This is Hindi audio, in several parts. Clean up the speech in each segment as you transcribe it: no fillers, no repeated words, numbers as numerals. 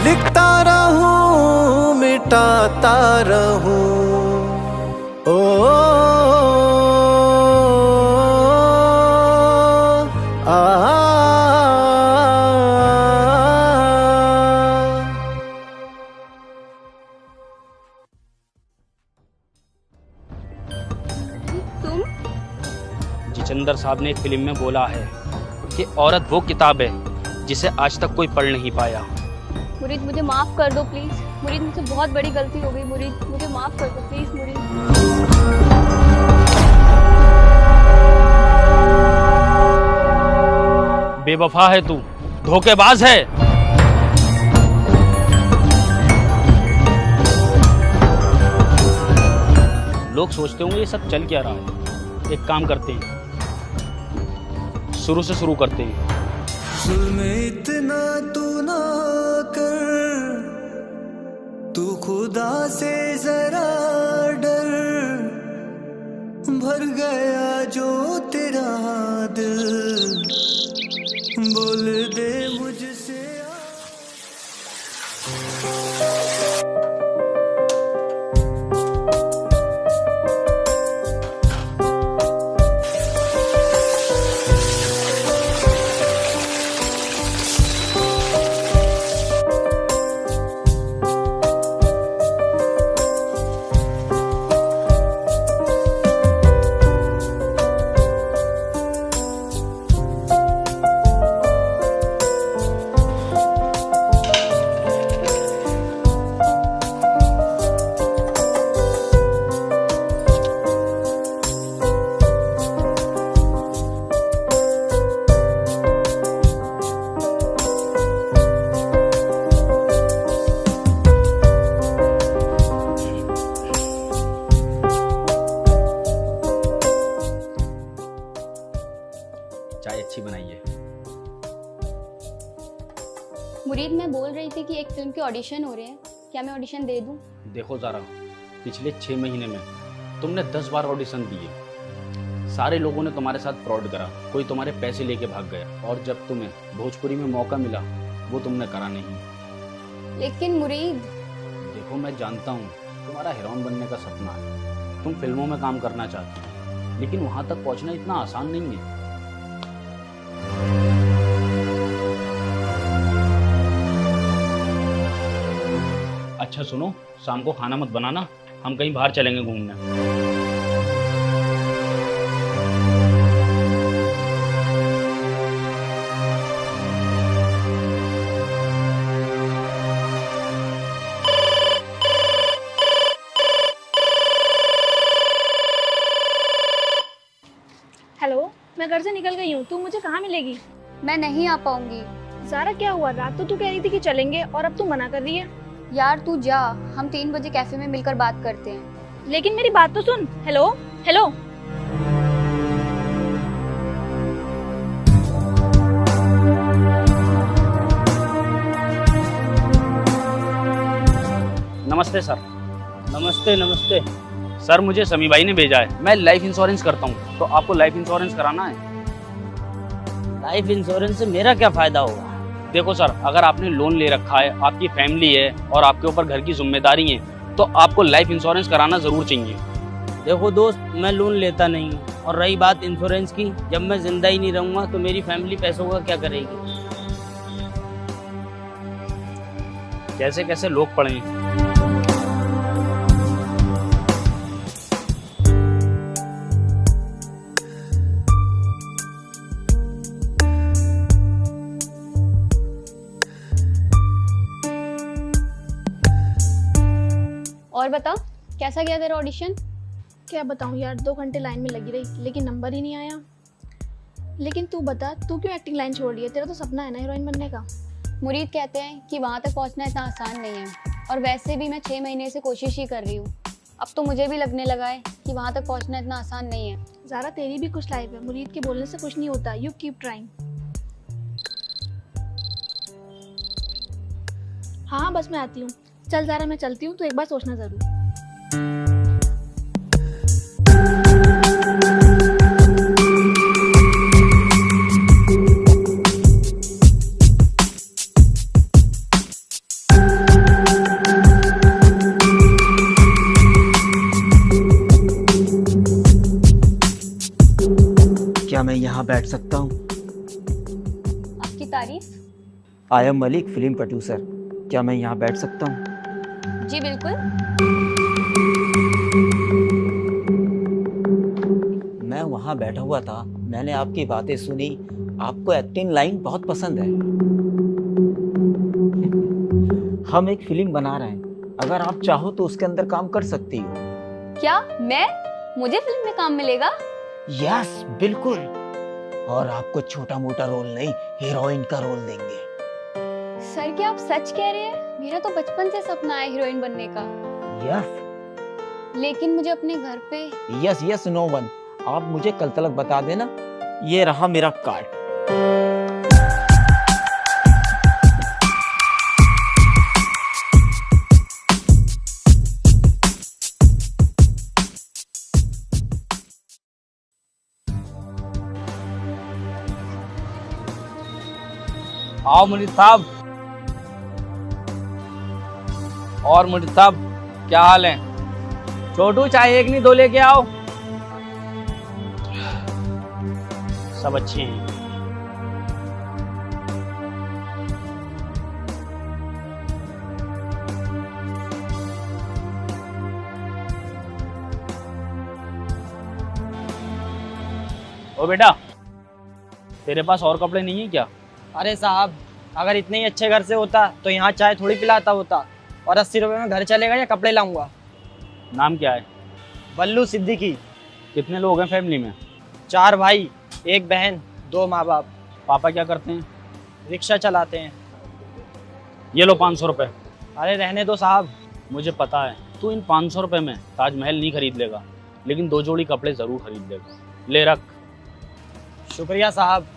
लिखता रहूं मिटाता रहूं ओ तुम? जितेंद्र साहब ने एक फिल्म में बोला है कि औरत वो किताब है जिसे आज तक कोई पढ़ नहीं पाया। मुरीद मुझे माफ कर दो प्लीज। मुरीद मुझसे बहुत बड़ी गलती हो गई। मुरीद मुझे माफ कर दो प्लीज। मुरीद बेवफा है तू, धोखेबाज है। लोग सोचते होंगे ये सब चल क्या रहा है। एक काम करते हैं, शुरू से शुरू करते हैं। जुल्म इतना तू ना कर, तू खुदा से जरा डर, भर गया जो तेरा दिल, बोल दे मुझसे। चाय अच्छी बनाइए। मुरीद मैं बोल रही थी कि एक फिल्म के ऑडिशन हो रहे हैं, क्या मैं ऑडिशन दे दूं? देखो ज़रा, पिछले 6 महीने में तुमने 10 बार ऑडिशन दिए। सारे लोगों ने तुम्हारे साथ फ्रॉड करा, कोई तुम्हारे पैसे लेके भाग गया, और जब तुम्हें भोजपुरी में मौका मिला वो तुमने करा नहीं। लेकिन मुरीद, देखो मैं जानता हूँ तुम्हारा हीरोइन बनने का सपना है, तुम फिल्मों में काम करना चाहते हो, लेकिन वहाँ तक पहुँचना इतना आसान नहीं है। अच्छा सुनो, शाम को खाना मत बनाना, हम कहीं बाहर चलेंगे घूमने। हेलो, मैं घर से निकल गई हूँ। तू मुझे कहाँ मिलेगी? मैं नहीं आ पाऊंगी। ज़ारा क्या हुआ? रात तो तू कह रही थी कि चलेंगे और अब तू मना कर रही है। यार तू जा, हम 3 बजे कैफे में मिलकर बात करते हैं। लेकिन मेरी बात तो सुन। Hello hello. नमस्ते सर। नमस्ते नमस्ते सर, मुझे समी भाई ने भेजा है। मैं लाइफ इंश्योरेंस करता हूँ, तो आपको लाइफ इंश्योरेंस कराना है। लाइफ इंश्योरेंस से मेरा क्या फायदा होगा? देखो सर, अगर आपने लोन ले रखा है, आपकी फैमिली है और आपके ऊपर घर की जिम्मेदारी है, तो आपको लाइफ इंश्योरेंस कराना जरूर चाहिए। देखो दोस्त, मैं लोन लेता नहीं हूँ, और रही बात इंश्योरेंस की, जब मैं जिंदा ही नहीं रहूंगा तो मेरी फैमिली पैसों का क्या करेगी? कैसे कैसे लोग पड़े हैं। और बता, कैसा गया तेरा ऑडिशन? क्या बताऊँ यार, 2 घंटे लाइन में लगी रही लेकिन नंबर ही नहीं आया। लेकिन तू बता, तू क्यों एक्टिंग लाइन छोड़ रही है? तेरा तो सपना है ना हीरोइन बनने का। मुरीद कहते हैं कि वहाँ तक पहुँचना इतना आसान नहीं है, और वैसे भी मैं 6 महीने से कोशिश ही कर रही हूँ। अब तो मुझे भी लगने लगा है कि वहाँ तक पहुँचना इतना आसान नहीं है। ज़ारा, तेरी भी कुछ लाइफ है, मुरीद के बोलने से कुछ नहीं होता। You keep trying. हाँ बस मैं आती हूँ। चल ज़ारा, मैं चलती हूँ, तो एक बार सोचना ज़रूर। बैठ सकता हूँ? आपकी तारीफ। I am Malik, film producer. क्या मैं यहाँ बैठ सकता हूँ? जी बिल्कुल। मैं वहाँ बैठा हुआ था, मैंने आपकी बातें सुनी, आपको एक्टिंग लाइन बहुत पसंद है। हम एक फिल्म बना रहे हैं, अगर आप चाहो तो उसके अंदर काम कर सकती हो। क्या मुझे फिल्म में काम मिलेगा? यस, बिल्कुल। और आपको छोटा मोटा रोल नहीं, हीरोइन का रोल देंगे। सर क्या आप सच कह रहे हैं? मेरा तो बचपन से सपना है हीरोइन बनने का। यस लेकिन मुझे अपने घर पे। Yes yes, no one. आप मुझे कल तक बता देना। ये रहा मेरा कार्ड। आओ मुनीर साहब। और मुनीर साहब क्या हाल है? छोटू चाय एक नहीं दो लेके आओ। सब अच्छे हैं। ओ बेटा, तेरे पास और कपड़े नहीं है क्या? अरे साहब, अगर इतने ही अच्छे घर से होता तो यहाँ चाय थोड़ी पिलाता होता। और 80 रुपए में घर चलेगा या कपड़े लाऊंगा? नाम क्या है? बल्लू सिद्दीकी। कितने लोग हैं फैमिली में? 4 भाई, 1 बहन, 2 माँ बाप। पापा क्या करते हैं? रिक्शा चलाते हैं। ये लो 500 रुपये। अरे रहने दो साहब। मुझे पता है तू इन 500 रुपये में ताजमहल नहीं खरीद लेगा, लेकिन 2 जोड़ी कपड़े जरूर खरीद लेगा। ले रख। शुक्रिया साहब।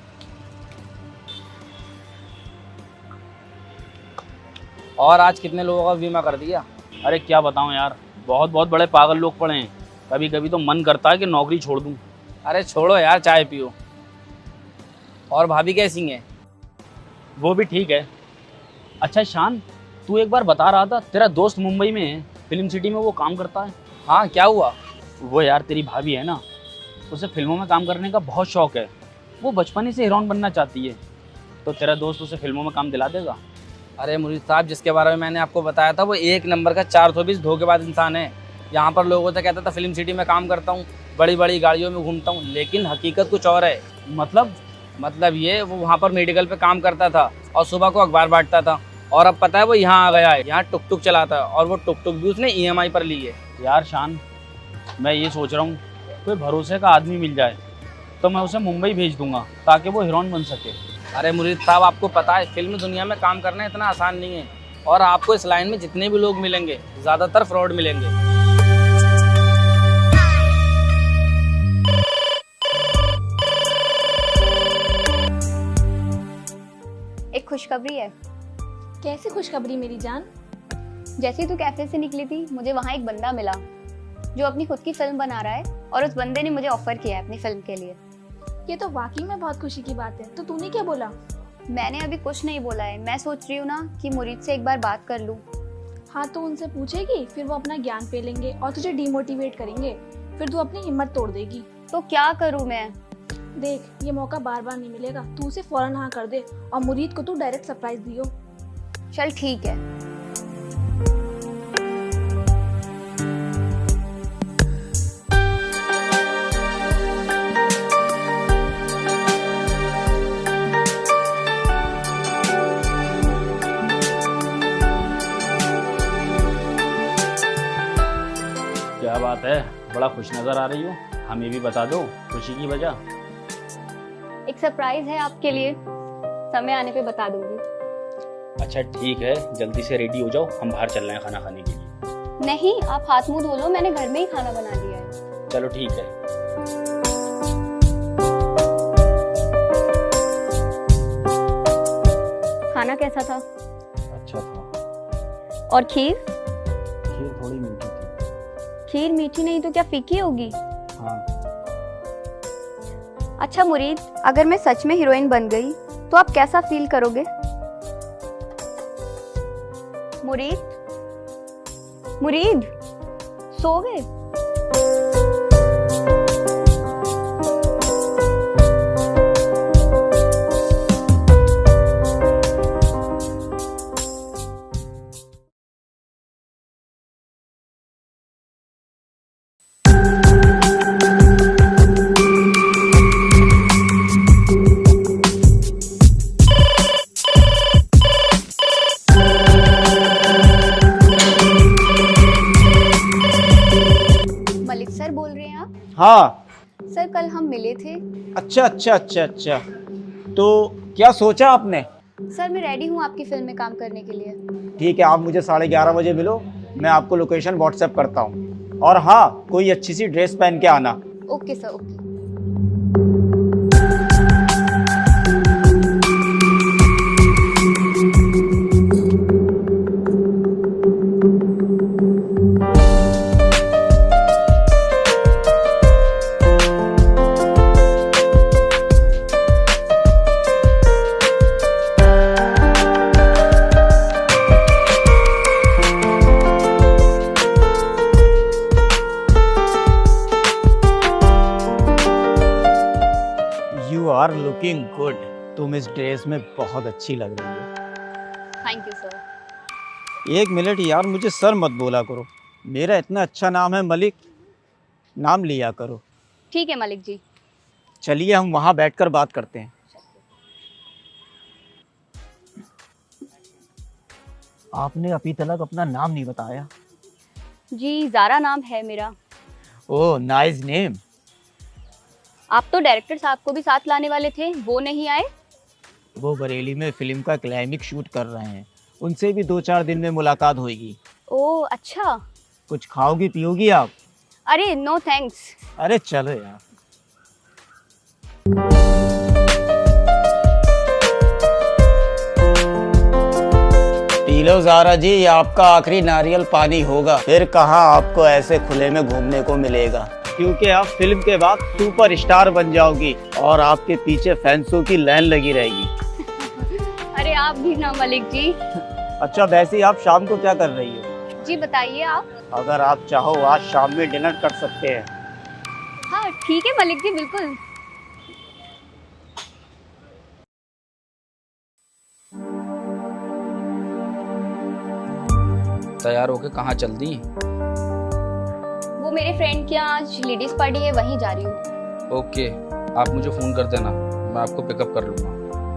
और आज कितने लोगों का बीमा कर दिया? अरे क्या बताऊं यार, बहुत बहुत बड़े पागल लोग पड़े हैं। कभी कभी तो मन करता है कि नौकरी छोड़ दूं। अरे छोड़ो यार, चाय पियो। और भाभी कैसी हैं? वो भी ठीक है। अच्छा शान, तू एक बार बता रहा था तेरा दोस्त मुंबई में है, फिल्म सिटी में वो काम करता है। हाँ, क्या हुआ? वो यार तेरी भाभी है ना, उसे फिल्मों में काम करने का बहुत शौक है। वो बचपन ही से हीरोइन बनना चाहती है, तो तेरा दोस्त उसे फिल्मों में काम दिला देगा? अरे मुरीद साहब, जिसके बारे में मैंने आपको बताया था वो 1 नंबर का 420 धोखेबाज इंसान है। यहाँ पर लोगों से कहता था फिल्म सिटी में काम करता हूँ, बड़ी बड़ी गाड़ियों में घूमता हूँ, लेकिन हकीकत कुछ और है। मतलब ये, वो वहाँ पर मेडिकल पे काम करता था और सुबह को अखबार बांटता था। और अब पता है वो यहाँ आ गया है, यहाँ टुक टुक चलाता है, और वो टुक टुक भी उसने EMI पर ली है। यार शान, मैं ये सोच रहा हूँ कोई भरोसे का आदमी मिल जाए तो मैं उसे मुंबई भेज दूंगा ताकि वो हीरोइन बन सके। अरे मुरीद साहब, आपको पता है फिल्म दुनिया में काम करना इतना आसान नहीं है। और आपको इस लाइन में जितने भी लोग मिलेंगे, ज़्यादातर फ्रॉड मिलेंगे। एक खुशखबरी है। कैसी खुशखबरी मेरी जान? जैसे ही तू कैफे से निकली थी, मुझे वहाँ एक बंदा मिला जो अपनी खुद की फिल्म बना रहा है, और उस बंदे ने मुझे ऑफर किया है अपनी फिल्म के लिए। ये तो वाकई में बहुत खुशी की बात है। तो तूने क्या बोला? मैंने अभी कुछ नहीं बोला है। मैं सोच रही हूँ ना कि मुरीद से एक बार बात कर लूँ। हाँ, तो उनसे पूछेगी, फिर वो अपना ज्ञान पे लेंगे और तुझे डिमोटिवेट करेंगे, फिर तू अपनी हिम्मत तोड़ देगी। तो क्या करूँ मैं? देख, ये मौका बार बार नहीं मिलेगा। तू उसे फौरन हाँ कर दे और मुरीद को तू डायरेक्ट सरप्राइज दियो। चल ठीक है। क्या बात है, बड़ा खुश नजर आ रही हो। हमें भी बता दो खुशी की वजह। एक सरप्राइज है आपके लिए, समय आने पे बता दूंगी। अच्छा ठीक है, जल्दी से रेडी हो जाओ, हम बाहर चल रहे हैं खाना खाने के लिए। नहीं, आप हाथ मुंह धो लो, मैंने घर में ही खाना बना लिया है। चलो ठीक है। खाना कैसा था? अच्छा था। और खीर? खीर थोड़ी मीठी थी। खीर मीठी नहीं तो क्या फीकी होगी? हाँ। अच्छा मुरीद, अगर मैं सच में हीरोइन बन गई तो आप कैसा फील करोगे? मुरीद, मुरीद, सो गए? हाँ। सर कल हम मिले थे। अच्छा अच्छा अच्छा अच्छा, तो क्या सोचा आपने? सर मैं रेडी हूँ आपकी फिल्म में काम करने के लिए। ठीक है, आप मुझे 11:30 बजे मिलो, मैं आपको लोकेशन व्हाट्सएप करता हूँ। और हाँ, कोई अच्छी सी ड्रेस पहन के आना। Okay sir, okay. You are looking good. तुम इस ड्रेस में बहुत अच्छी लग रही हो। Thank you sir. एक मिनट यार, मुझे सर मत बोला करो। मेरा इतना अच्छा नाम है मलिक, नाम लिया करो। ठीक है मलिक जी। चलिए हम वहाँ बैठकर बात करते हैं। आपने अभी तक अपना नाम नहीं बताया। जी ज़ारा नाम है मेरा। Oh nice name. आप तो डायरेक्टर साहब को भी साथ लाने वाले थे, वो नहीं आए? वो बरेली में फिल्म का क्लाइमेक्स शूट कर रहे हैं, उनसे भी 2-4 दिन में मुलाकात होगी। ओह अच्छा। कुछ खाओगी पियोगी आप? अरे नो थैंक्स। अरे चलो यार। पी लो ज़ारा जी, ये आपका आखिरी नारियल पानी होगा। फिर कहाँ आपको ऐसे खुले में घूमने को मिलेगा, क्योंकि आप फिल्म के बाद सुपर स्टार बन जाओगी और आपके पीछे फैंसों की लाइन लगी रहेगी। अरे आप भी ना मलिक जी। अच्छा वैसे ही आप शाम को क्या कर रही हो? जी बताइए आप। अगर आप चाहो आज शाम में डिनर कर सकते हैं। हाँ ठीक है मलिक जी, बिल्कुल। तैयार होके कहाँ चल दी? वो मेरे फ्रेंड के यहाँ आज लेडीज पार्टी है, वहीं जा रही हूँ। ओके, आप मुझे फ़ोन कर देना, मैं आपको पिकअप कर लूँगा।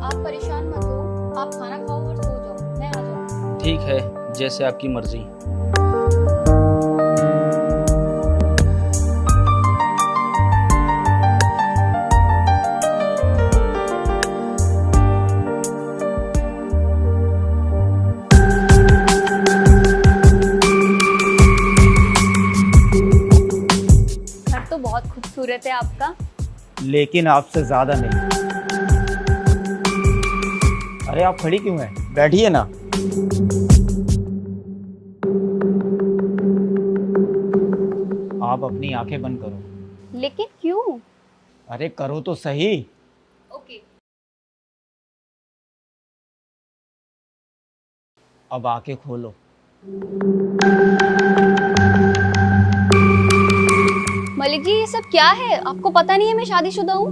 आप परेशान मत हो, आप खाना खाओ और सो जाओ, मैं आ जाऊँ। ठीक है, जैसे आपकी मर्जी। घर तो बहुत खूबसूरत है आपका। लेकिन आपसे ज्यादा नहीं। अरे आप खड़ी क्यों हैं? बैठिए ना। आप अपनी आंखें बंद करो। लेकिन क्यों? अरे करो तो सही। ओके। अब आंखें खोलो। मलिक जी ये सब क्या है? आपको पता नहीं है मैं शादीशुदा हूँ?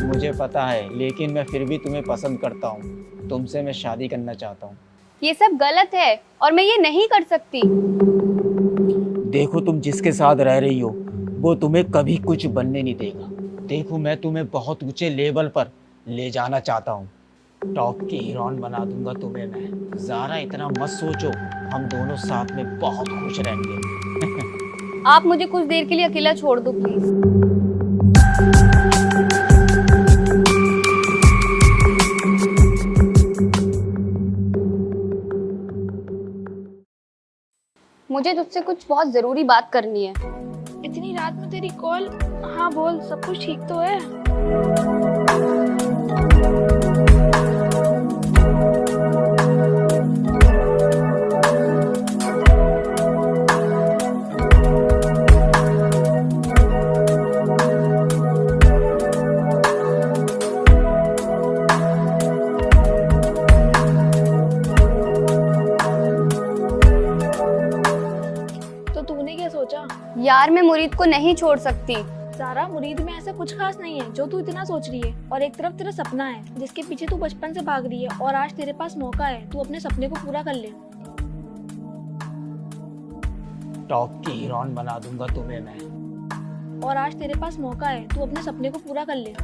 मुझे पता है, लेकिन मैं फिर भी तुम्हें पसंद करता हूँ। तुमसे मैं शादी करना चाहता हूँ। ये सब गलत है और मैं ये नहीं कर सकती। देखो तुम जिसके साथ रह रही हो वो तुम्हें कभी कुछ बनने नहीं देगा। देखो मैं तुम्हें बहुत ऊंचे लेवल पर ले जाना चाहता हूँ। टॉप की हीरोइन बना दूंगा तुम्हें मैं। ज़ारा इतना मत सोचो, हम दोनों साथ में बहुत खुश रहेंगे। आप मुझे कुछ देर के लिए अकेला छोड़ दो प्लीज। मुझे तुझसे कुछ बहुत जरूरी बात करनी है। इतनी रात में तेरी कॉल? हाँ बोल, सब कुछ ठीक तो है? तो तूने क्या सोचा? यार मैं मुरीद को नहीं छोड़ सकती। ज़ारा, मुरीद में ऐसा कुछ खास नहीं है जो तू इतना सोच रही है। और एक तरफ तेरा सपना है जिसके पीछे तू बचपन से भाग रही है, और आज तेरे पास मौका है, तू अपने सपने को पूरा कर ले। टॉप की हीरोइन बना दूंगा तुम्हें मैं। और आज तेरे पास मौका है, तू अपने सपने को पूरा कर ले।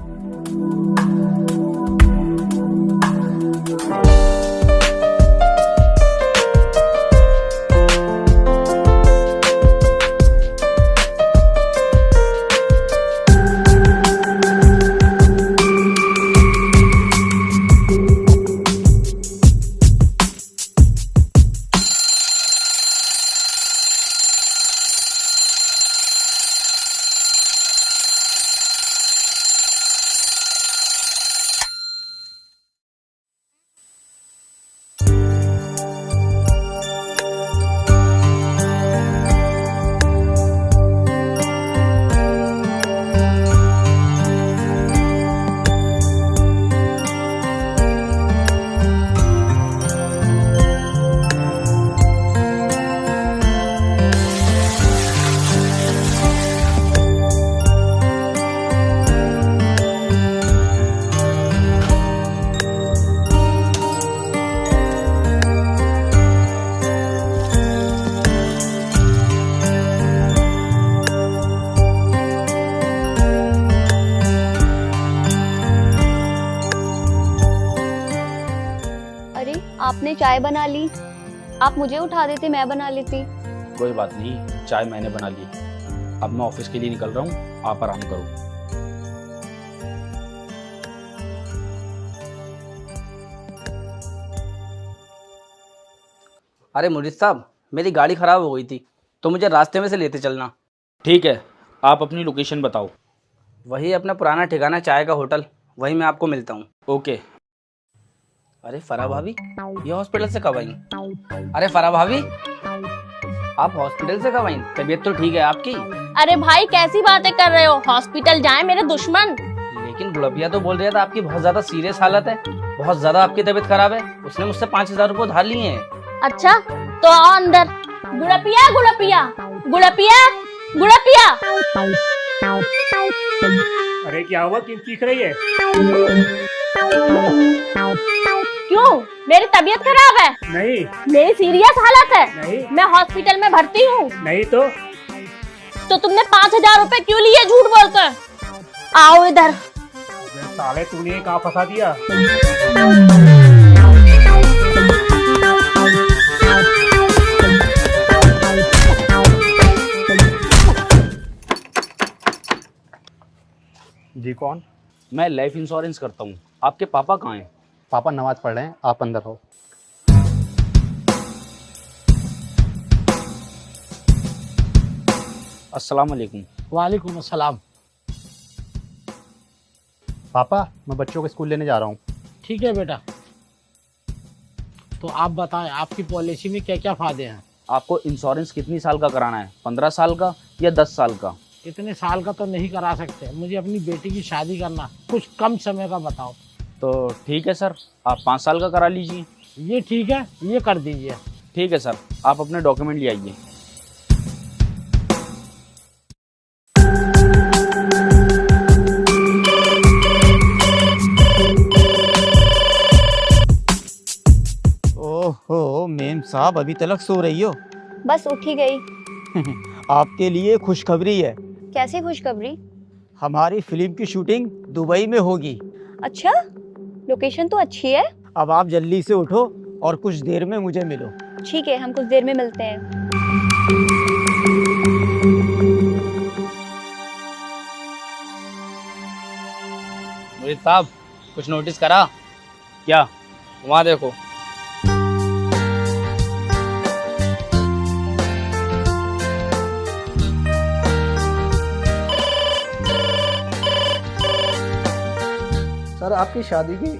चाय बना ली। आप मुझे उठा देते, मैं बना लेती। कोई बात नहीं, चाय मैंने बना ली। अब मैं ऑफिस के लिए निकल रहा हूँ, आप आराम करो। अरे मुरीद साहब, मेरी गाड़ी ख़राब हो गई थी, तो मुझे रास्ते में से लेते चलना। ठीक है, आप अपनी लोकेशन बताओ। वही अपना पुराना ठिकाना चाय का होटल, वहीं मैं आपको मिलता हूँ। ओके। अरे फरा भाभी, ये हॉस्पिटल से कब आई? अरे फरा भाभी, आप हॉस्पिटल से कब आई? तबीयत तो ठीक है आपकी? अरे भाई कैसी बातें कर रहे हो, हॉस्पिटल जाए मेरे दुश्मन। लेकिन गुड़पिया तो बोल रहा था आपकी बहुत ज्यादा सीरियस हालत है, बहुत ज्यादा आपकी तबीयत खराब है। उसने मुझसे 5,000 रुपये उधार लिए हैं। अच्छा तो आओ अंदर। गुड़पिया गुड़पिया गुड़पिया गुड़पिया। अरे क्या हुआ, क्यों चीख रही है? क्यों, मेरी तबीयत खराब है? नहीं मेरी सीरियस हालत है। नहीं मैं हॉस्पिटल में भर्ती हूँ। नहीं तो तुमने 5,000 रुपए क्यों लिए झूठ बोलकर? आओ इधर। साले तूने कहाँ फंसा दिया? जी कौन? मैं लाइफ इंश्योरेंस करता हूँ। आपके पापा कहाँ हैं? पापा नमाज पढ़ रहे हैं, आप अंदर हो। अस्सलाम वालेकुम। वालेकुम अस्सलाम। पापा मैं बच्चों को स्कूल लेने जा रहा हूँ। ठीक है बेटा, तो आप बताएं आपकी पॉलिसी में क्या क्या फायदे हैं? आपको इंश्योरेंस कितनी साल का कराना है? 15 साल का या 10 साल का? इतने साल का तो नहीं करा सकते, मुझे अपनी बेटी की शादी करना, कुछ कम समय का बताओ। तो ठीक है सर, आप 5 साल का करा लीजिए। ये ठीक है, ये कर दीजिए। ठीक है सर, आप अपने डॉक्यूमेंट ले आइए। ओहो मेम साहब, अभी तक सो रही हो? बस उठ ही गई। आपके लिए खुशखबरी है। कैसी खुशखबरी? हमारी फिल्म की शूटिंग दुबई में होगी। अच्छा, लोकेशन तो अच्छी है। अब आप जल्दी से उठो और कुछ देर में मुझे मिलो। ठीक है, हम कुछ देर में मिलते हैं। मुरीद साहब, कुछ नोटिस करा? क्या? वहाँ देखो। सर आपकी शादी की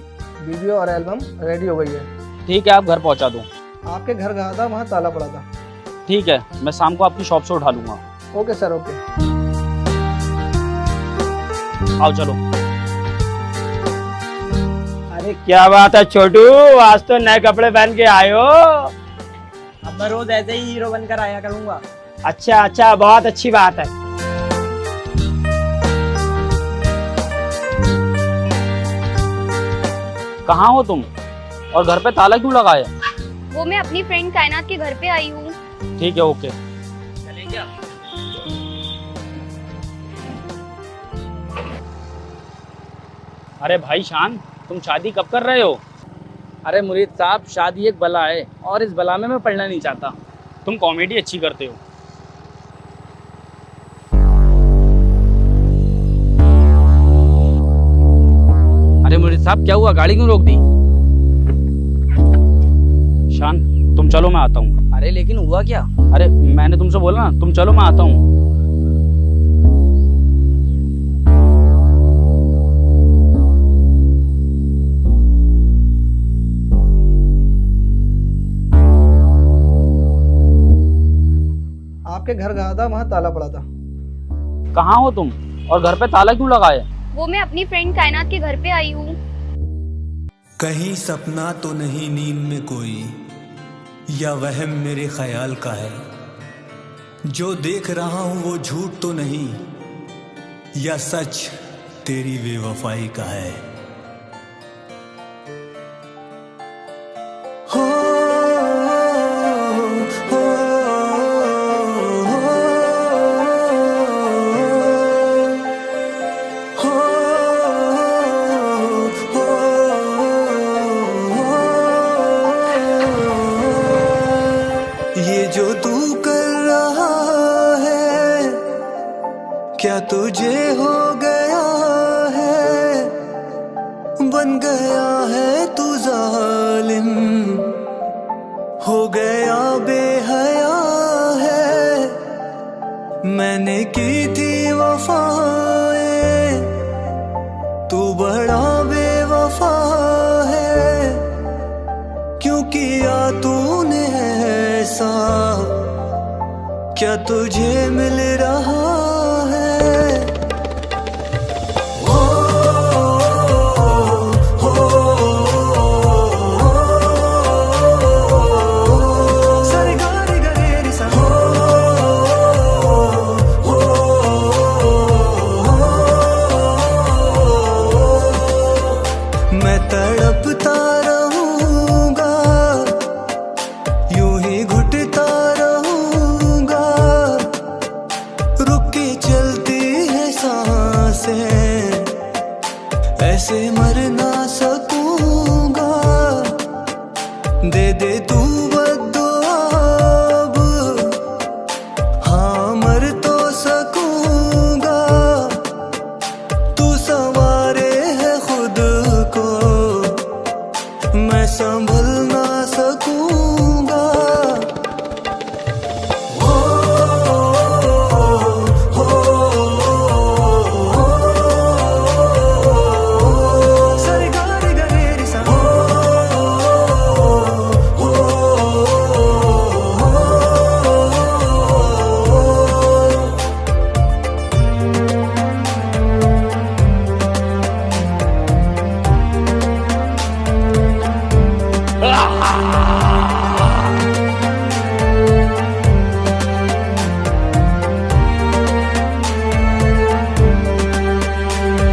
वीडियो और एल्बम रेडी हो गई है। ठीक है, आप घर पहुंचा दो। आपके घर गया था, वहाँ ताला पड़ा था। ठीक है, मैं शाम को आपकी शॉप से उठा लूंगा। Okay sir, okay. आओ चलो। अरे क्या बात है छोटू, आज तो नए कपड़े पहन के आए हो। अब मैं रोज ऐसे ही हीरो बनकर आया करूँगा। अच्छा अच्छा, बहुत अच्छी बात है। कहाँ हो तुम और घर पे ताला क्यों लगाया? वो मैं अपनी फ्रेंड कायनात के घर पे आई हूँ। ठीक है, ओके। चलें क्या? अरे भाई शान, तुम शादी कब कर रहे हो? अरे मुरीद साहब, शादी एक बला है और इस बला में मैं पढ़ना नहीं चाहता। तुम कॉमेडी अच्छी करते हो। अरे मुरीद साहब, क्या हुआ, गाड़ी क्यों रोक दी? शान तुम चलो, मैं आता हूँ। अरे लेकिन हुआ क्या? अरे मैंने तुमसे बोला ना, तुम चलो मैं आता हूँ। आपके घर गया था, वहाँ ताला पड़ा था। कहाँ हो तुम और घर पे ताला क्यों लगाया? वो मैं अपनी फ्रेंड कायनात के घर पे आई हूँ। कहीं सपना तो नहीं नींद में कोई, या वहम मेरे ख्याल का है। जो देख रहा हूं वो झूठ तो नहीं, या सच तेरी बेवफाई का है। हो, हो, हो, हो, तुझे हो गया है, बन गया है तू जालिम, हो गया बेहया है। मैंने की थी वफाएं, तू बड़ा बेवफा है। क्यों किया तूने ऐसा, क्या तुझे मिल रहा है? मैं तड़पता रहूंगा, यूं ही घुटता रहूंगा, रुक के चलती है सांसें, ऐसे मर ना सकूंगा। दे दे तू बद्दुआ अब, हाँ मर तो सकूंगा। तू संवारे है खुद को, मैं संभल ना सकूंगा।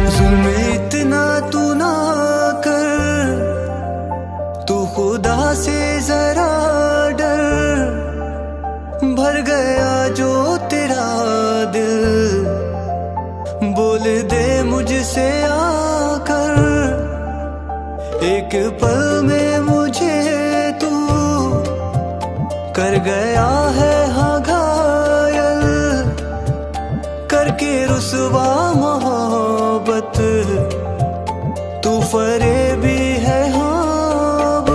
जुल्म इतना तू ना कर, तू खुदा से जरा डर। भर गया जो तेरा दिल, बोल दे मुझसे आकर। एक पल में मुझे तू कर गया है हाँ घायल, करके रुसवा मोहब्बत, तू फरेबी है हाँ अब।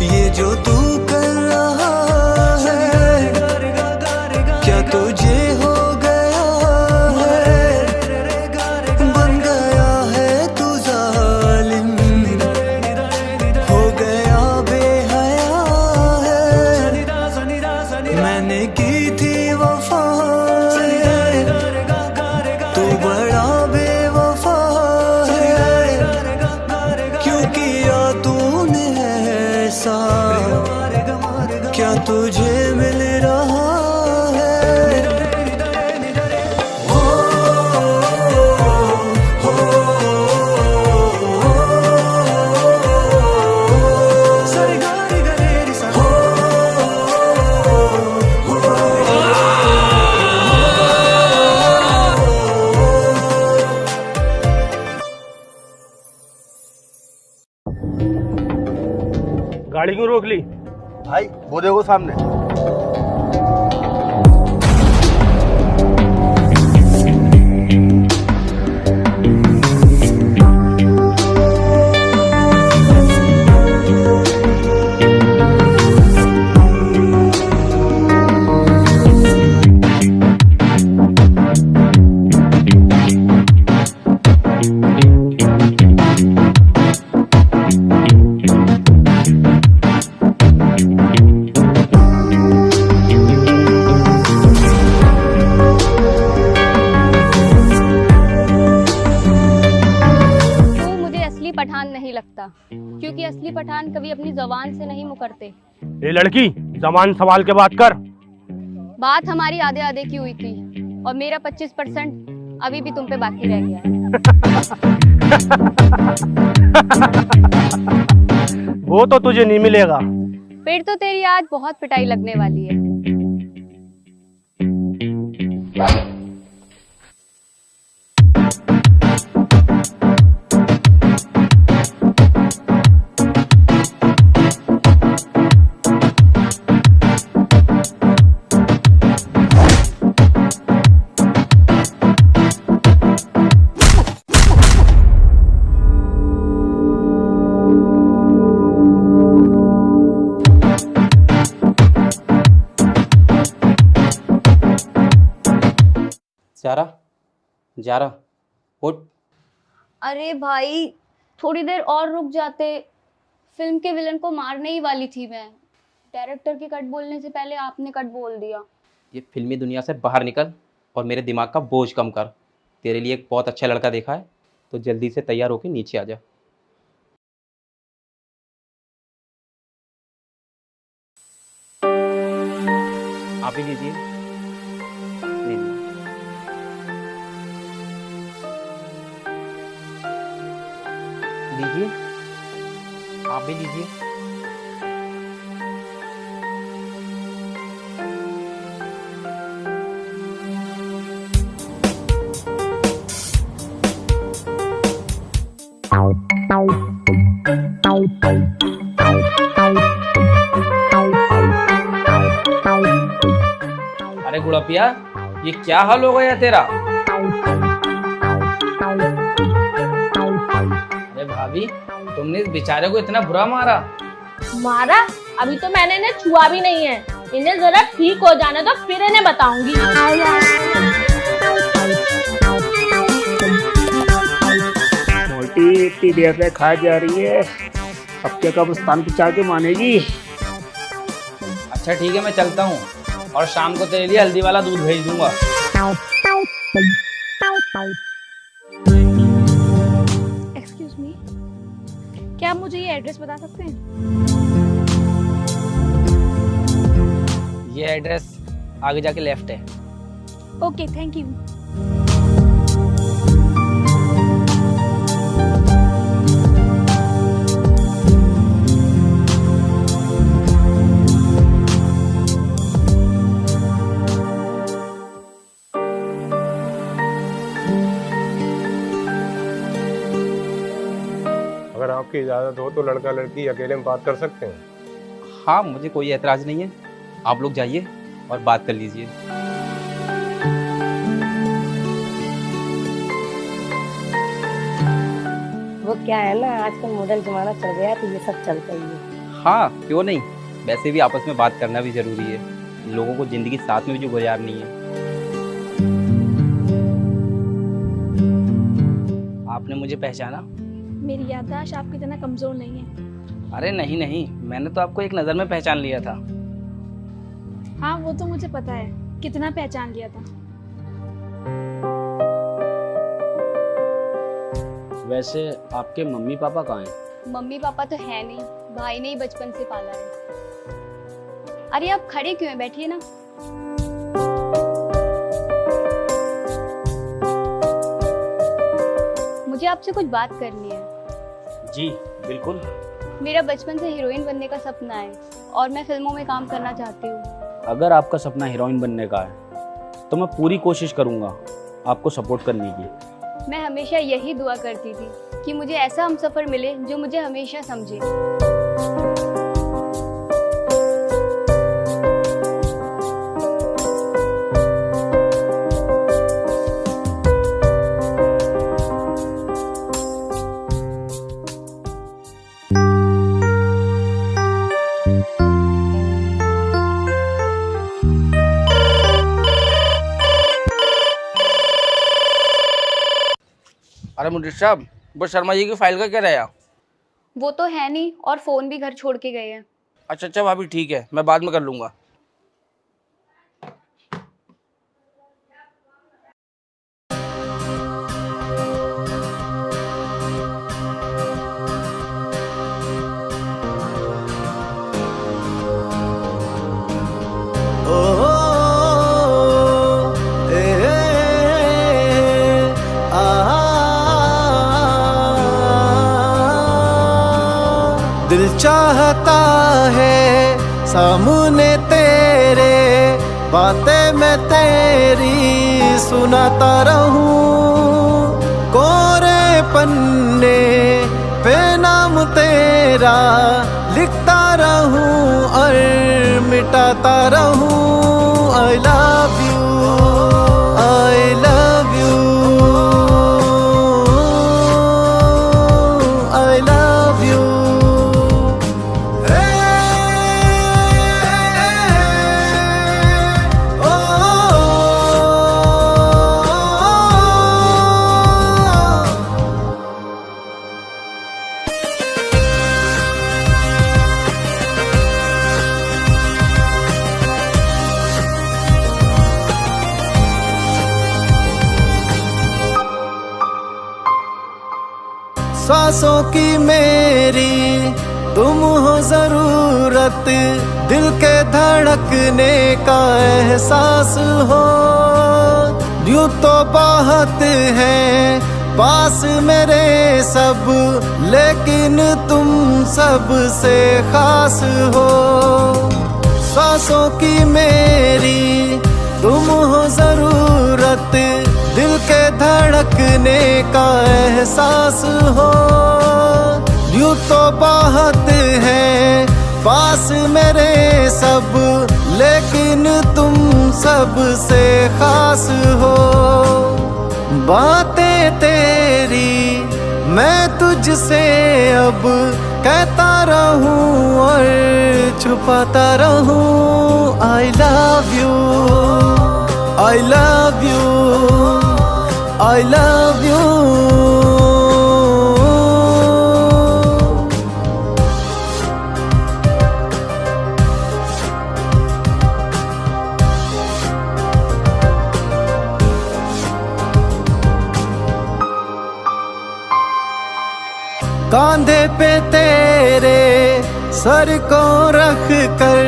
ये जो तू कर रहा है, क्या तुझे हो गया है, बन गया है तू जालिम, हो गया बेहया है। मैंने की थी वफाएं, तू बड़ा बेवफा है। क्यों किया तूने ऐसा, क्या तुझे मिल रहा है? गाड़ी क्यों रोक ली? भाई वो देखो सामने। पठान नहीं लगता, क्योंकि असली पठान कभी अपनी जबान से नहीं मुकरते। ये लड़की जबान संभाल के बात कर। बात हमारी आधे आधे की हुई थी और मेरा 25% अभी भी तुम पे बाकी रह गया है। वो तो तुझे नहीं मिलेगा। फिर तो तेरी आज बहुत पिटाई लगने वाली है। जारा, जारा, उठ। अरे भाई थोड़ी देर और रुक जाते, फिल्म के विलन को मारने ही वाली थी मैं। डायरेक्टर की कट बोलने से पहले आपने कट बोल दिया। ये फिल्मी दुनिया से बाहर निकल और मेरे दिमाग का बोझ कम कर। तेरे लिए एक बहुत अच्छा लड़का देखा है, तो जल्दी से तैयार होकर नीचे आ जा। आप ही लीजिए। लीजिए, आप भी लीजिए। अरे गुड़पिया, ये क्या हाल हो गया तेरा? अरे भाभी, तुमने इस बेचारे को इतना बुरा मारा? मारा? अभी तो मैंने इन्हें छुआ भी नहीं है। इन्हें जरा ठीक हो जाने दो, फिर इन्हें बताऊंगी। मोटी इतनी देर से खा जा रही है, अब क्या कब्रिस्तान पे जाके मानेगी? अच्छा ठीक है, मैं चलता हूँ और शाम को तेरे लिए हल्दी वाला दूध भेज दूंगा। एक्सक्यूज मी, क्या आप मुझे ये एड्रेस बता सकते हैं? ये एड्रेस आगे जाके लेफ्ट है। Okay, thank you. अगर आपकी इजाज़त हो तो लड़का लड़की अकेले में बात कर सकते हैं। हाँ, मुझे कोई एतराज़ नहीं है। आप लोग जाइए और बात कर लीजिए। वो क्या है ना, आजकल मॉडर्न जमाना चल गया तो ये सब चलता ही है। हाँ, क्यों नहीं। वैसे भी आपस में बात करना भी ज़रूरी है, लोगों को ज़िंदगी साथ में भी जो गुजारनी है। आपने मुझे पहचाना? मेरी याददाश्त आपकी इतना कमजोर नहीं है। अरे नहीं नहीं, मैंने तो आपको एक नज़र में पहचान लिया था। हाँ, वो तो मुझे पता है, कितना पहचान लिया था। वैसे आपके मम्मी पापा कहाँ हैं? मम्मी पापा तो है नहीं, भाई ने ही बचपन से पाला है। अरे आप खड़े क्यों हैं, बैठिए ना। मुझे आपसे कुछ बात करनी है। जी बिल्कुल। मेरा बचपन से हीरोइन बनने का सपना है और मैं फिल्मों में काम करना चाहती हूँ। अगर आपका सपना हीरोइन बनने का है तो मैं पूरी कोशिश करूँगा आपको सपोर्ट करने की। मैं हमेशा यही दुआ करती थी कि मुझे ऐसा हमसफर मिले जो मुझे हमेशा समझे। अरे मुनीर साहब, वो शर्मा जी की फाइल का क्या रहा? वो तो है नहीं और फोन भी घर छोड़ के गए हैं। अच्छा अच्छा भाभी, ठीक है, मैं बाद में कर लूँगा। दिल चाहता है सामने तेरे बातें मैं तेरी सुनाता रहूं, कोरे पन्ने पे नाम तेरा लिखता रहूं और मिटाता रहूं। I love you, I love you, I love you। सांसों की मेरी तुम हो जरूरत, दिल के धड़कने का एहसास हो। यूं तो बहुत है पास मेरे सब, लेकिन तुम सबसे खास हो। सांसों की मेरी तुम हो जरूरत, दिल के धड़कने का एहसास हो। यूं तो बहुत है पास मेरे सब, लेकिन तुम सबसे खास हो। बातें तेरी मैं तुझसे अब कहता रहूं और छुपाता रहूं। I love you, I love you, I love you। कांधे पे तेरे सर को रख कर,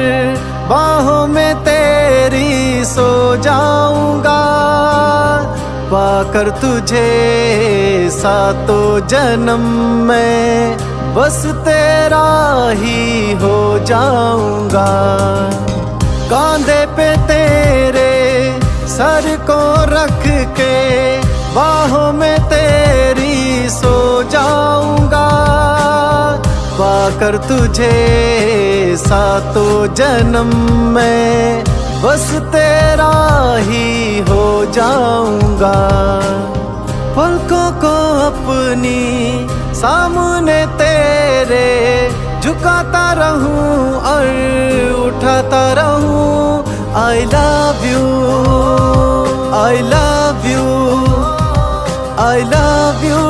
बाहों में तेरी सो जाऊंगा। पाकर तुझे सातों जन्म में बस तेरा ही हो जाऊंगा। कांधे पे तेरे सर को रख के, बाहों में तेरी सो जाऊंगा। पाकर तुझे सातों जन्म में बस तेरा ही हो जाऊंगा। पलकों को अपनी सामने तेरे झुकाता रहूं और उठाता रहूं। I love you, I love you, I love you।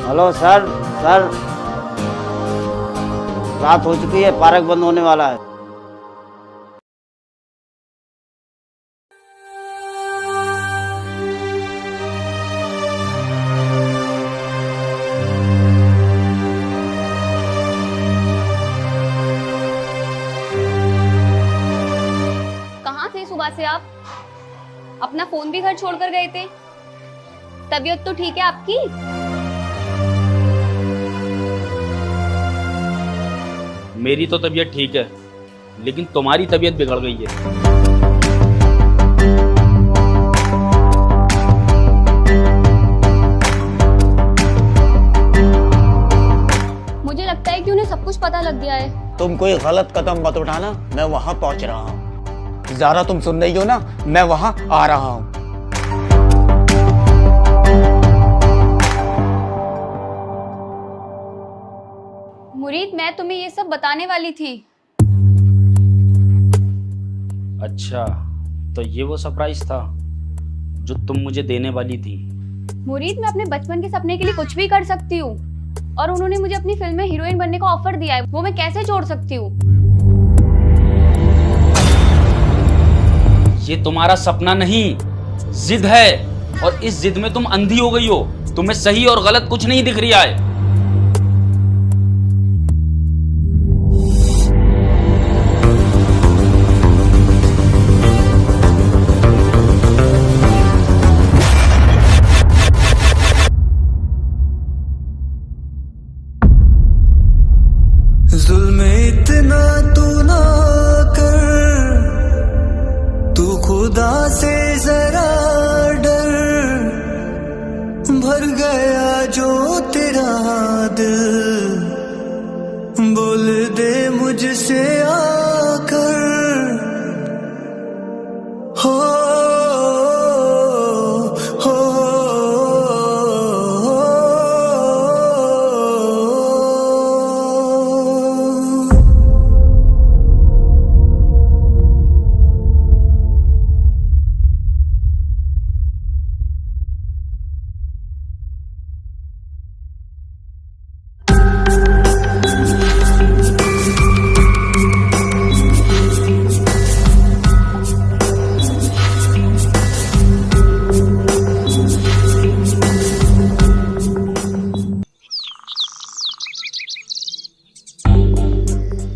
Hello sir, रात हो चुकी है, पार्क बंद होने वाला है। कहाँ थे सुबह से आप? अपना फोन भी घर छोड़कर गए थे। तबीयत तो ठीक है आपकी? मेरी तो तबीयत ठीक है, लेकिन तुम्हारी तबीयत बिगड़ गई है। मुझे लगता है कि उन्हें सब कुछ पता लग गया है। तुम कोई गलत कदम मत उठाना, मैं वहां पहुंच रहा हूं। ज़ारा तुम सुन रही हो ना, मैं वहां आ रहा हूं। मुरीद, मैं तुम्हें ये सब बताने वाली थी। अच्छा, तो ये वो सरप्राइज था जो तुम मुझे देने वाली थी। मुरीद, मैं अपने बचपन के सपने के लिए कुछ भी कर सकती हूँ, और उन्होंने मुझे अपनी फिल्म में हीरोइन बनने का ऑफर दिया है, वो मैं कैसे छोड़ सकती हूँ? ये तुम्हारा सपना नहीं, जिद है, और इस जिद में तुम अंधी हो गई हो। तुम्हें सही और गलत कुछ नहीं दिख रहा है। जुल्म इतना तू ना कर, तू खुदा से जरा डर, भर गया जो तेरा दिल, बोल दे मुझसे आकर। हो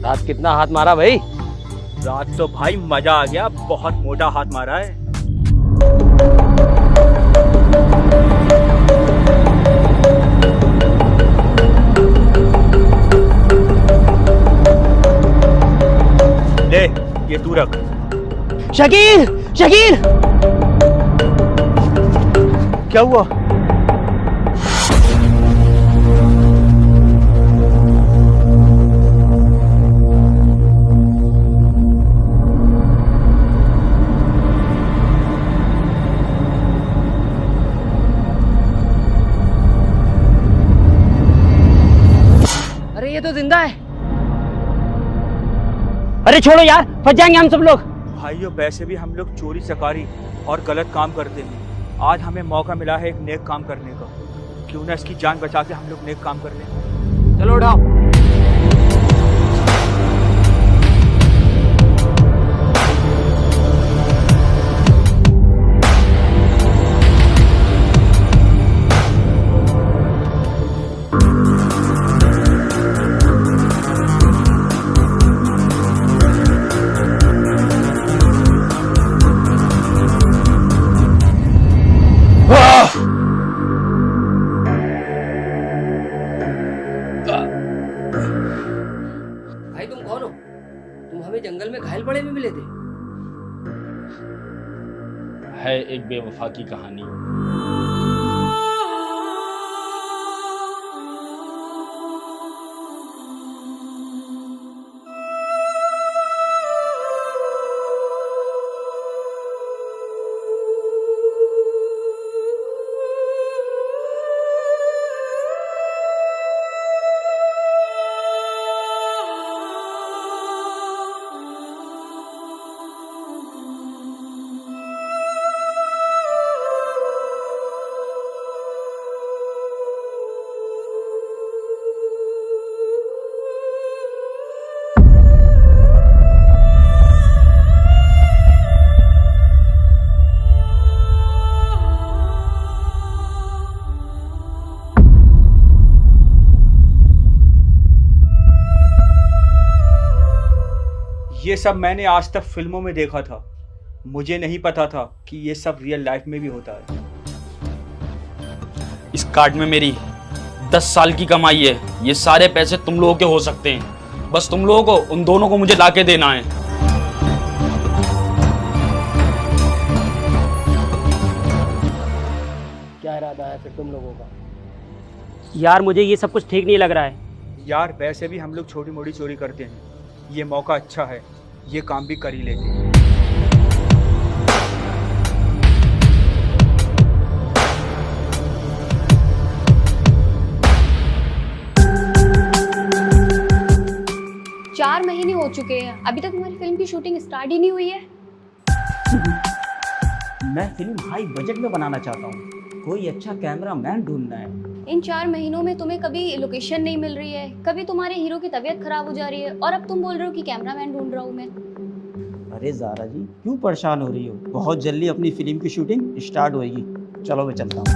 रात कितना हाथ मारा भाई? रात तो भाई मजा आ गया, बहुत मोटा हाथ मारा है। ले ये तू रख। शकील, शकील, क्या हुआ? अरे ये तो जिंदा है। अरे छोड़ो यार, फंस जाएंगे हम सब लोग। भाइयों वैसे भी हम लोग चोरी चकारी और गलत काम करते हैं। आज हमें मौका मिला है एक नेक काम करने का, क्यों ना इसकी जान बचा के हम लोग नेक काम कर लें। चलो उठाओ। भाई तुम कौन हो? तुम हमें जंगल में घायल पड़े में मिले थे। है एक बेवफा की कहानी। ये सब मैंने आज तक फिल्मों में देखा था, मुझे नहीं पता था कि ये सब रियल लाइफ में भी होता है। इस कार्ड में मेरी 10 साल की कमाई है। ये सारे पैसे तुम लोगों के हो सकते हैं, बस तुम लोगों को उन दोनों को मुझे लाके देना है। क्या इरादा है फिर तुम लोगों का? यार मुझे ये सब कुछ ठीक नहीं लग रहा है। यार वैसे भी हम लोग छोटी मोटी चोरी करते हैं, ये मौका अच्छा है, ये काम भी कर ही लेते हैं। चार महीने हो चुके हैं, अभी तक तुम्हारी फिल्म की शूटिंग स्टार्ट ही नहीं हुई है। मैं फिल्म हाई बजट में बनाना चाहता हूँ, कोई अच्छा कैमरामैन ढूंढना है। इन 4 महीनों में तुम्हें कभी लोकेशन नहीं मिल रही है, कभी तुम्हारे हीरो की तबीयत खराब हो जा रही है, और अब तुम बोल रहे हो कि कैमरामैन ढूंढ रहा हूँ मैं। अरे ज़ारा जी क्यों परेशान हो रही हो? बहुत जल्दी अपनी फिल्म की शूटिंग स्टार्ट होएगी। चलो मैं चलता हूँ।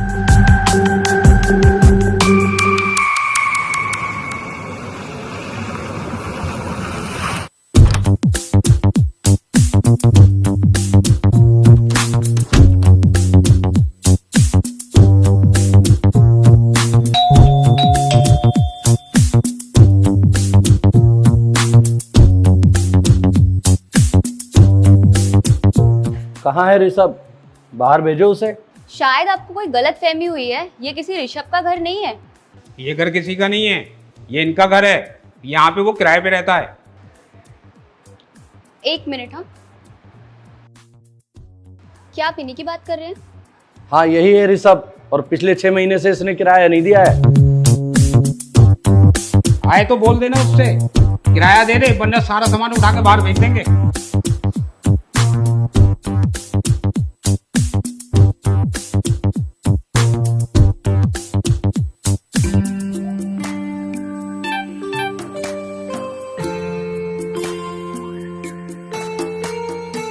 कहाँ है ऋषभ? बाहर भेजो उसे। शायद आपको कोई गलत फहमी हुई है, ये किसी ऋषभ का घर नहीं है। ये घर किसी का नहीं है, ये इनका घर है। यहाँ पे वो किराए पे रहता है। एक मिनट। हाँ, क्या आप इन्हीं की बात कर रहे हैं? हाँ यही है ऋषभ, और पिछले 6 महीने से इसने किराया नहीं दिया है। आए तो बोल देना उससे किराया दे दे, वरना सारा सामान उठा के बाहर भेज देंगे।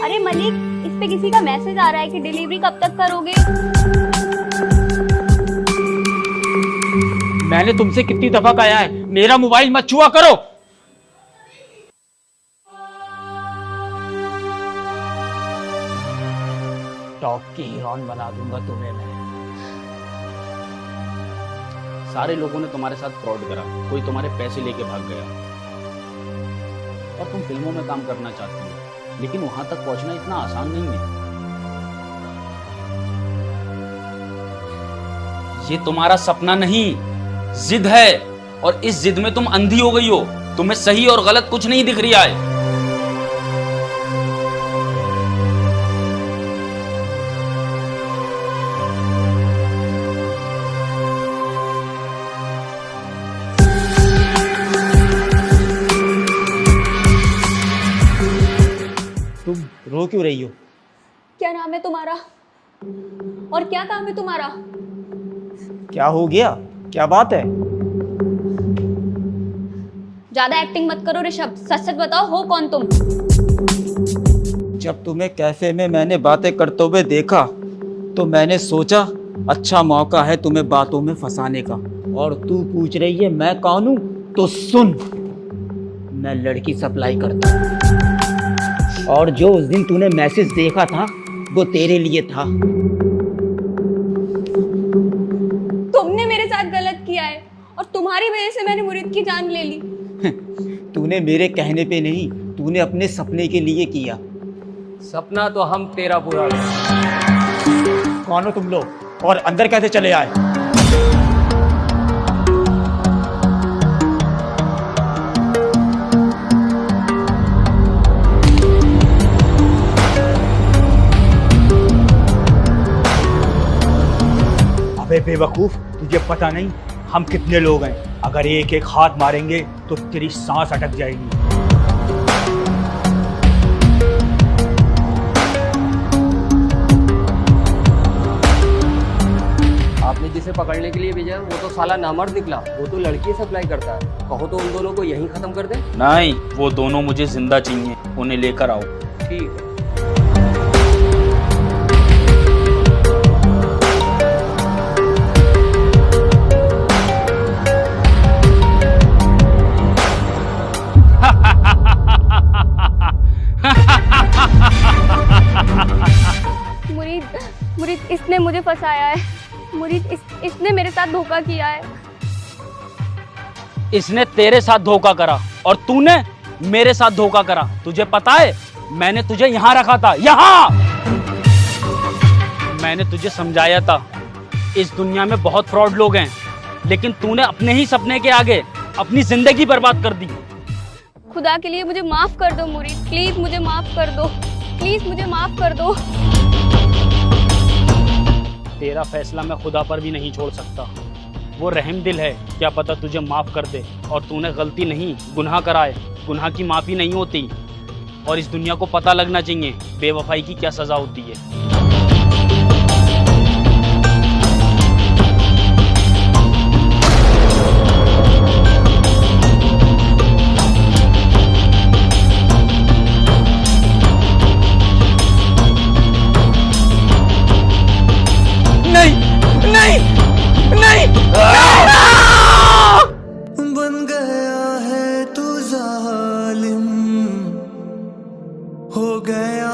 अरे मलिक, इस पे किसी का मैसेज आ रहा है कि डिलीवरी कब तक करोगे? मैंने तुमसे कितनी दफा कहा है मेरा मोबाइल मत छुआ करो। टॉप की हीरोइन बना दूंगा तुम्हें मैं। सारे लोगों ने तुम्हारे साथ फ्रॉड करा, कोई तुम्हारे पैसे लेके भाग गया, और तुम फिल्मों में काम करना चाहती हो, लेकिन वहां तक पहुंचना इतना आसान नहीं है। ये तुम्हारा सपना नहीं, जिद है, और इस जिद में तुम अंधी हो गई हो। तुम्हें सही और गलत कुछ नहीं दिख रहा है। तुम रो क्यों रही हो? क्या नाम है तुम्हारा और क्या काम है तुम्हारा? क्या हो गया? क्या बात है? ज्यादा एक्टिंग मत करो ऋषभ, सच सच बताओ, हो कौन तुम? जब तुम्हें कैफे में मैंने बातें करते हुए देखा तो मैंने सोचा अच्छा मौका है तुम्हें बातों में फंसाने का। और तू पूछ रही है मैं कौन हूं? तो सुन, मैं लड़की सप्लाई करता हूं, और जो उस दिन तूने मैसेज देखा था वो तेरे लिए था। तुमने मेरे साथ गलत किया है और तुम्हारी वजह से मैंने मुरीद की जान ले ली। तूने मेरे कहने पे नहीं, तूने अपने सपने के लिए किया। सपना तो हम तेरा पूरा कौन हो तुम लोग और अंदर कैसे चले आए? अबे बेवकूफ, तुझे पता नहीं हम कितने लोग हैं? अगर एक एक हाथ मारेंगे तो तेरी सांस अटक जाएगी। आपने जिसे पकड़ने के लिए भेजा वो तो साला नामर्द निकला। वो तो लड़की सप्लाई करता है। कहो तो उन दोनों को यहीं खत्म कर दे। नहीं, वो दोनों मुझे जिंदा चाहिए, उन्हें लेकर आओ। ठीक है। मुरीद इसने मुझे फंसाया है। मुरीद इसने मेरे साथ धोखा किया है। इसने तेरे साथ धोखा करा और तूने मेरे साथ धोखा करा। तुझे पता है मैंने तुझे यहाँ रखा था, यहाँ। मैंने तुझे समझाया था इस दुनिया में बहुत फ्रॉड लोग हैं, लेकिन तूने अपने ही सपने के आगे अपनी जिंदगी बर्बाद कर दी। खुदा के लिए मुझे माफ कर दो मुरीद, प्लीज मुझे माफ कर दो, प्लीज मुझे माफ कर दो। तेरा फैसला मैं खुदा पर भी नहीं छोड़ सकता। वो रहम दिल है, क्या पता तुझे माफ कर दे। और तूने गलती नहीं, गुनाह कराए। गुनाह की माफी नहीं होती, और इस दुनिया को पता लगना चाहिए बेवफाई की क्या सजा होती है। गया